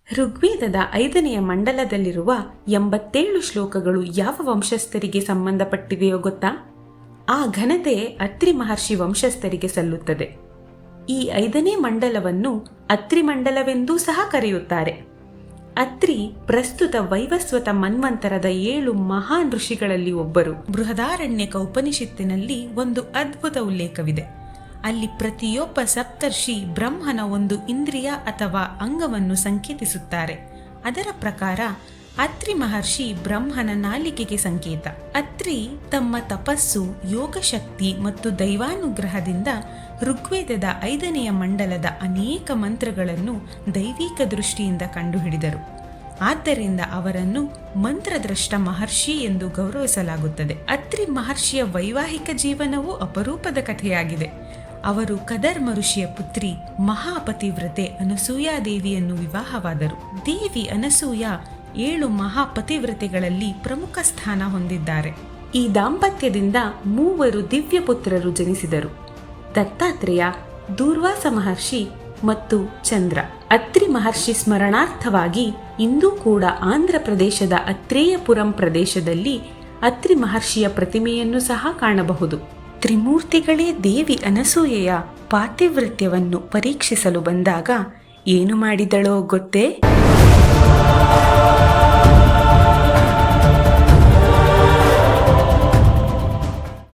ಋಗ್ವೇದದ 5ನೆಯ ಮಂಡಲದಲ್ಲಿರುವ 87 ಶ್ಲೋಕಗಳು ಯಾವ ವಂಶಸ್ಥರಿಗೆ ಸಂಬಂಧಪಟ್ಟಿವೆಯೋ ಗೊತ್ತಾ? ಆ ಘನತೆ ಅತ್ರಿ ಮಹರ್ಷಿ ವಂಶಸ್ಥರಿಗೆ ಸಲ್ಲುತ್ತದೆ. ಈ 5ನೇ ಮಂಡಲವನ್ನು ಅತ್ರಿ ಮಂಡಲವೆಂದೂ ಸಹ ಕರೆಯುತ್ತಾರೆ. ಅತ್ರಿ ಪ್ರಸ್ತುತ ವೈವಸ್ವತ ಮನ್ವಂತರದ 7 ಮಹಾನ್ ಋಷಿಗಳಲ್ಲಿ ಒಬ್ಬರು. ಬೃಹದಾರಣ್ಯಕ ಉಪನಿಷತ್ತಿನಲ್ಲಿ ಒಂದು ಅದ್ಭುತ ಉಲ್ಲೇಖವಿದೆ. ಅಲ್ಲಿ ಪ್ರತಿಯೊಬ್ಬ ಸಪ್ತರ್ಷಿ ಬ್ರಹ್ಮನ ಒಂದು ಇಂದ್ರಿಯ ಅಥವಾ ಅಂಗವನ್ನು ಸಂಕೇತಿಸುತ್ತಾರೆ. ಅದರ ಪ್ರಕಾರ ಅತ್ರಿ ಮಹರ್ಷಿ ಬ್ರಹ್ಮನ ನಾಲಿಗೆಗೆ ಸಂಕೇತ. ಅತ್ರಿ ತಮ್ಮ ತಪಸ್ಸು, ಯೋಗಶಕ್ತಿ ಮತ್ತು ದೈವಾನುಗ್ರಹದಿಂದ ಋಗ್ವೇದದ 5ನೆಯ ಮಂಡಲದ ಅನೇಕ ಮಂತ್ರಗಳನ್ನು ದೈವಿಕ ದೃಷ್ಟಿಯಿಂದ ಕಂಡುಹಿಡಿದರು. ಆದ್ದರಿಂದ ಅವರನ್ನು ಮಂತ್ರದ್ರಷ್ಟ ಮಹರ್ಷಿ ಎಂದು ಗೌರವಿಸಲಾಗುತ್ತದೆ. ಅತ್ರಿ ಮಹರ್ಷಿಯ ವೈವಾಹಿಕ ಜೀವನವು ಅಪರೂಪದ ಕಥೆಯಾಗಿದೆ. ಅವರು ಕದರ್ಮ ಋಷಿಯ ಪುತ್ರಿ ಮಹಾಪತಿವ್ರತೆ ಅನಸೂಯಾದೇವಿಯನ್ನು ವಿವಾಹವಾದರು. ದೇವಿ ಅನಸೂಯ 7 ಮಹಾಪತಿವ್ರತೆಗಳಲ್ಲಿ ಪ್ರಮುಖ ಸ್ಥಾನ ಹೊಂದಿದ್ದಾರೆ. ಈ ದಾಂಪತ್ಯದಿಂದ 3 ದಿವ್ಯ ಪುತ್ರರು ಜನಿಸಿದರು: ದತ್ತಾತ್ರೇಯ, ದೂರ್ವಾಸ ಮಹರ್ಷಿ ಮತ್ತು ಚಂದ್ರ. ಅತ್ರಿ ಮಹರ್ಷಿ ಸ್ಮರಣಾರ್ಥವಾಗಿ ಇಂದೂ ಕೂಡ ಆಂಧ್ರ ಪ್ರದೇಶದ ಅತ್ರೇಯಪುರಂ ಪ್ರದೇಶದಲ್ಲಿ ಅತ್ರಿ ಮಹರ್ಷಿಯ ಪ್ರತಿಮೆಯನ್ನು ಸಹ ಕಾಣಬಹುದು. ತ್ರಿಮೂರ್ತಿಗಳೇ ದೇವಿ ಅನಸೂಯೆಯ ಪಾತಿವ್ರತ್ಯವನ್ನು ಪರೀಕ್ಷಿಸಲು ಬಂದಾಗ ಏನು ಮಾಡಿದಳೋ ಗೊತ್ತೇ?